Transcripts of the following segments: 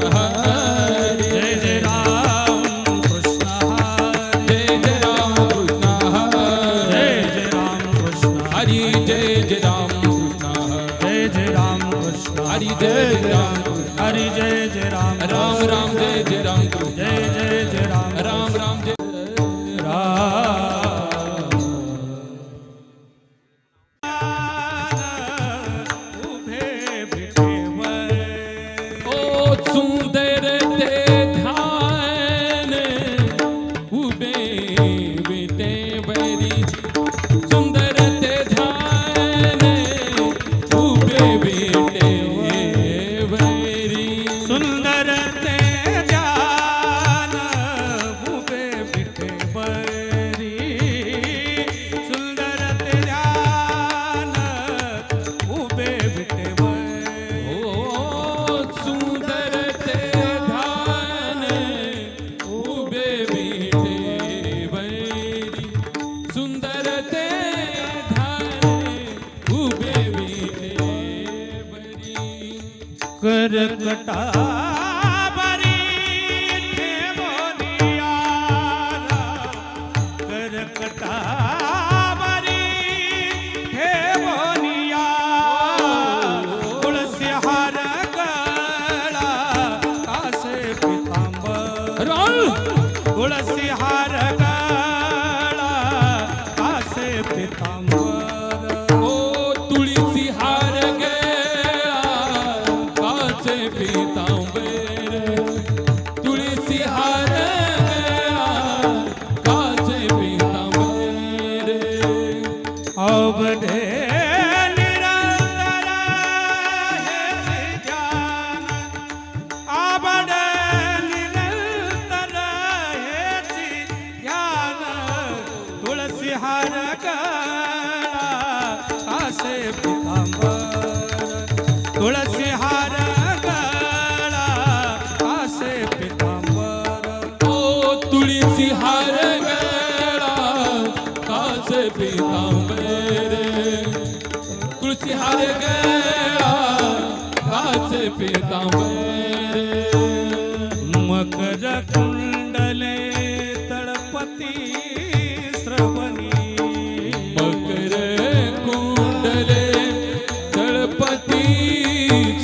हरी जय जय राम कृष्ण हरी जय जय राम कृष्ण हरी जय जय राम कृष्ण हरी जय जय राम कृष्ण जय जय राम कृष्ण हरी जय जय राम हरी जय जय राम राम राम जय जय राम कृष्ण जय जय राम राम राम जय करकटा बरी ठेवनियाला करकटा बरी ठेवनिया तुळसी हार गळा कासे पितांबर तुळसी हार गळा कासे पितांबर ओ तुळसी हार पीतांबर तुळसी हार काचे पीतांबर अवडे निरंतर हे ध्यान अवडे निरंतर हे ध्यान तुळसी हार कासे पीतांबर तुळसी हार तुळसी हार गळा कासे पीतांबर तुळसी हार गळा कासे पीतांबर मकर कुंडले तळपती श्रवणी मकर कुंडले तळपती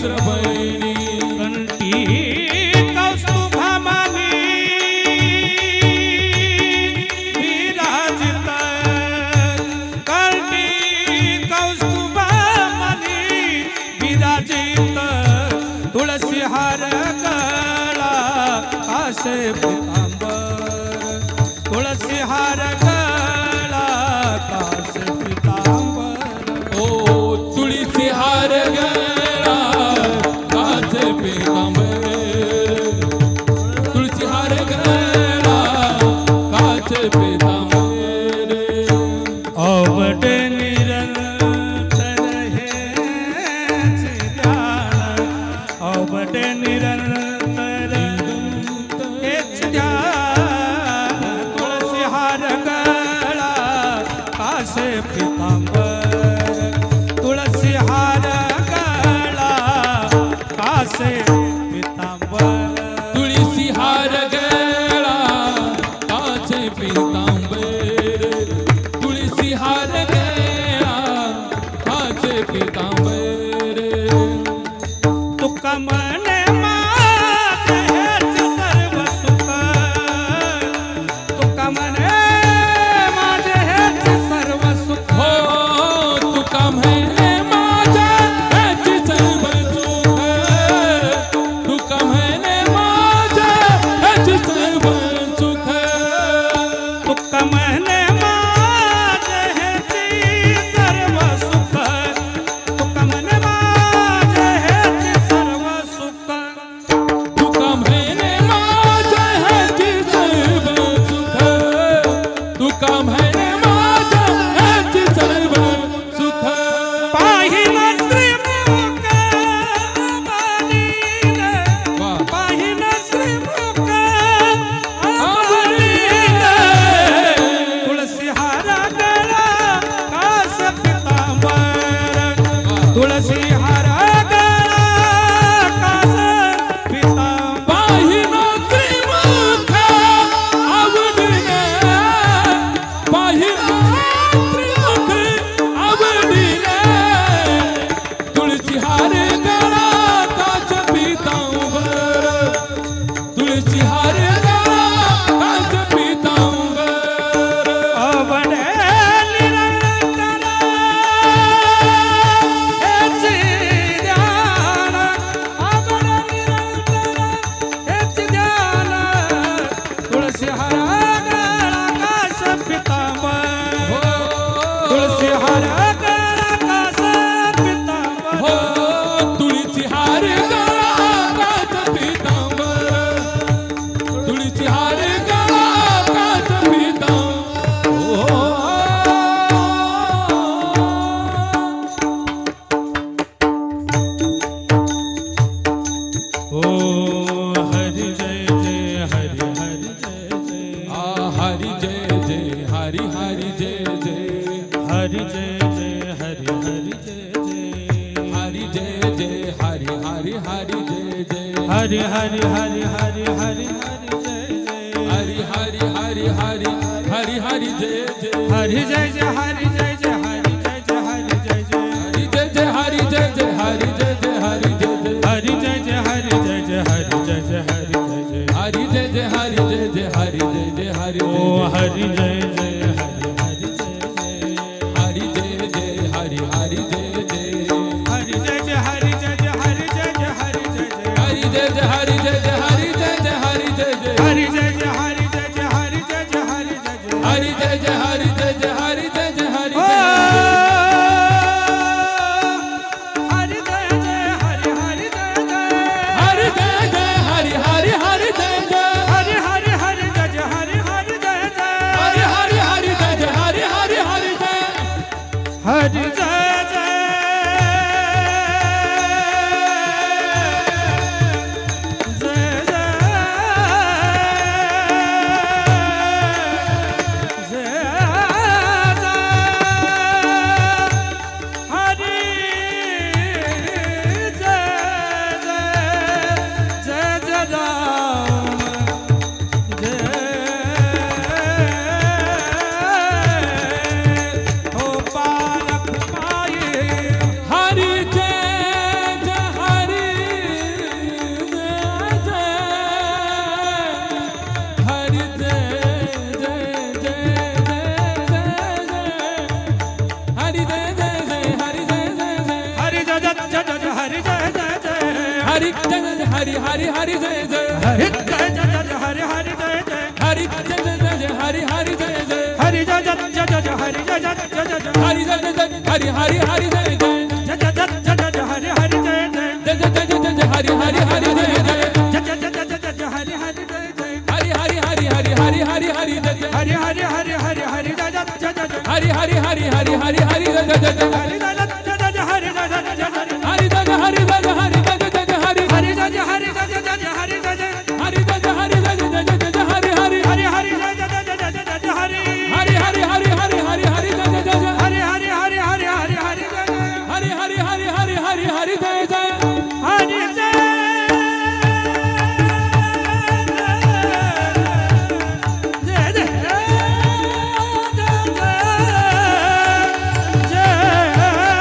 श्रवणी कंठी तुळसी हार गळा कासे पीतांबर तुळसी हार गळा कासे पीतांबर ओ तुळसी हार गळा कासे पीतांबर तुळसी हार गळा कासे पीतांबर अवड अवड निरंतर हेच ध्यान तुळसी हार गळा कासे पीतांबर तुळसी हार गळा कासे पीतांबर तुळसी हार गळा कासे पीतांबर तुळसी हार गळा कासे पीतांबर तुका मने माझे हेच सर्व सुख तुका मने माझे हेच सर्व सुख हो तुका म्हणे माझे हेच सर्व सुख तुका म्हणे तुळशी हार गळा काच पीतांबर आवडे निरंतर हेच ध्यान आवडे निरंतर हेच ध्यान तुळशी हार गळा काच पीतांबर तुळसी हार गळा काच पीतांबर हो तुळशी हार गळा काच पीतांबर तुळशी हार गळा काच पीतांबर ओ हरि जय जय हरि हरि जय जय हरि जय जय हरि हरि जय जय हरि जय जय हरि हरि जय जय हरि जय जय हरि हरि हरि जय जय हरि हरि हरि हरि हरि हरि जय जय हरि हरि हरि हरि हरि हरि जय जय हरि जय जय हरि जय जय हरि जय जय हरि जय जय हरि जय जय हरि जय जय हरि जय जय हरि जय जय हरि जय जय हरि जय जय हरि जय जय हरि जय जय हरि जय जय हरि जय जय हरि जय जय हरि ओ हरि जय जय हरि हरि जय जय हरि जय जय हरि हरि जय जय हरि जय जय हरि जय जय हरि जय जय हरि जय जय हरि जय जय हरि जय जय हरि जय जय हरि जय जय हरि जय जय हरि जय जय हरि जय जय हरि जय जय हरि जय जय हरि जय जय हरि जय जय हरि ओ जय हरि जय जय हरि हरि जय जय हरि जय जय हरि हरि हरि जय जय हरि हरि हरि जय जय हरि हरि जय जय हरि हरि हरि जय जय हरि हरि हरि जय हरि जय जय जय जय हरि हरि हरि जय जय हरि जय जय हरि हरि जय जय हरि जय जय हरि हरि जय जय हरि जय जय हरि जय जय हरि जय जय हरि हरि हरि जय जय जय जय हरि हरि जय जय जय जय जय हरि हरि हरि जय जय जय जय हरि हरि जय जय हरि हरि हरि हरि हरि हरि हरि जय जय हरि हरि हरि हरि हरि जय जय हरि हरि हरि हरि हरि हरि जय जय हरि जय जय हरि जय जय हरि जय हरि जय जय हरि हरि जय जय हरि हरि जय जय हरि हरि जय हरि जय जय हरि हरि जय जय हरि जय जय हरि हरि हरि हरि जय जय हरि हरि हरि हरि हरि हरि हरि जय जय जय हरि हरि हरि हरि हरि हरि जय जय हरि हरि हरि हरि हरि हरि जय जय हरि जय जय जय जय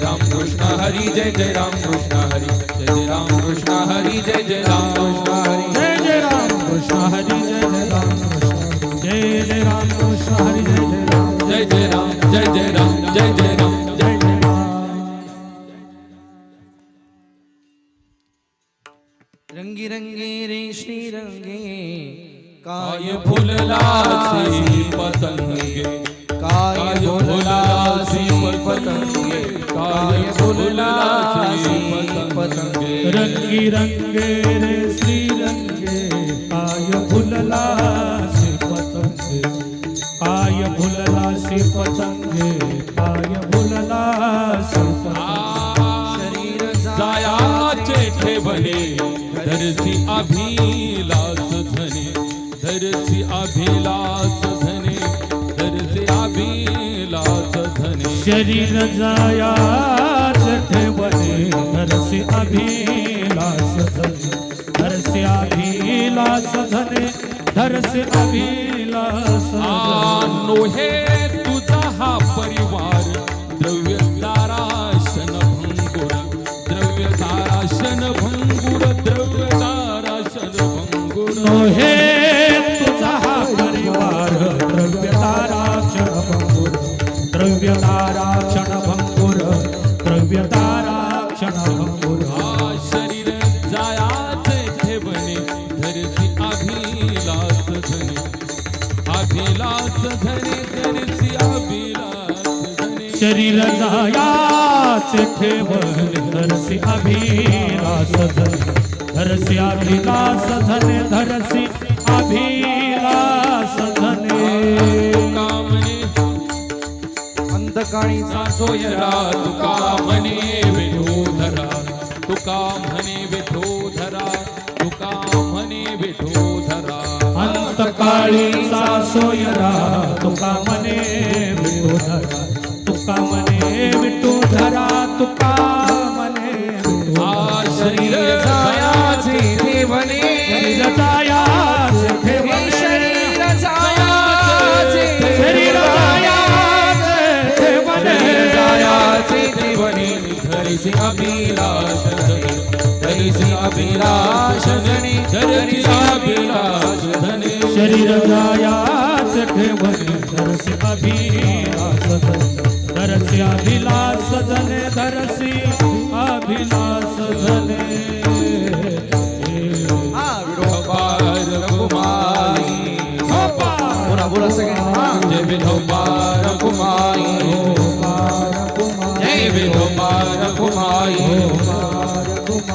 राम कृष्ण हरी जय जय राम कृष्ण हरी जय जय राम कृष्ण हरी जय जय राम कृष्ण हरी जय जय राम कृष्ण हरी जय जय राम कृष्ण जय जय राम कृष्ण हरी जय जय राम जय जय राम जय जय राम जय जय राम जय जय राम रंगी रंगे रे श्री रंगे काय फुललासी पतंगे काय फुललासी पतंगे काय फुललासी पतंगे रंगी रंगे रे श्री रंगे काय फुललासी पतंगे काय फुललासी पतंगे काय फुललासी पतंगे जायाचे ठेवले धरसी अभिलाष धने धरसी अभिलाष धने धरसी अभिलाष धने शरीर जायाच ठेवले धरसी अभिलाष धने धरसी अभिलाष धने धरसी अभिलाष नो हे तुझा हा परिवार द्रव्य ताराशन भंगुर द्रव्य ताराशन भंगुर द्रव्य ताराशन भंगुर नो हे तुझा हा परिवार द्रव्य ताराक्षण भंगुर द्रव्य ताराक्षण भंगुर द्रव्य ताराक्षण भंगुर शरीर जायाचे ठेवणे धरसी अभिलाष धने अभिलाष धने धरसी अभिलाष धने शरीर जायाच ठेवले धरसी अभिलाष धने धरसी अभिलाष धने धरसी अभिलाष धने कामने अंधकाळीचा सोयरा तुका म्हणे विठोधरा तुका म्हणे विठोधरा तुका म्हणे विठोधरा अंतकाळीचा सोयरा तुका मने विठोधरा तुका मने विठोधरा तुका मने शरीर जायाचे ठेवणे जायाचे ठेवणे शरीर जायाचे शरीर जायाचे ठेवणे जायाचे ठेवणे धरिसी अभिलाष धने धरिसी अभिलाष धने धरिसी अभिलाष धने शरीर जायाच ठेवणे धरसी अभिलाष धने धरसी अभिलाष धने धरसी अभिलाष धने विठोबार कुमारी बोला बोला सगळ्यांनी जय विठोबार कुमारी जय विठोबार कुमारी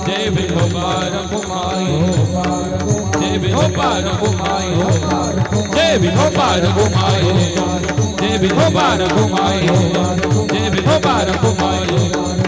जय विठोबार कुमारी जय विठोबार कुमारी जय विठोबार कुमारी जय विठोबार कुमारी जय विठोबार कुमारी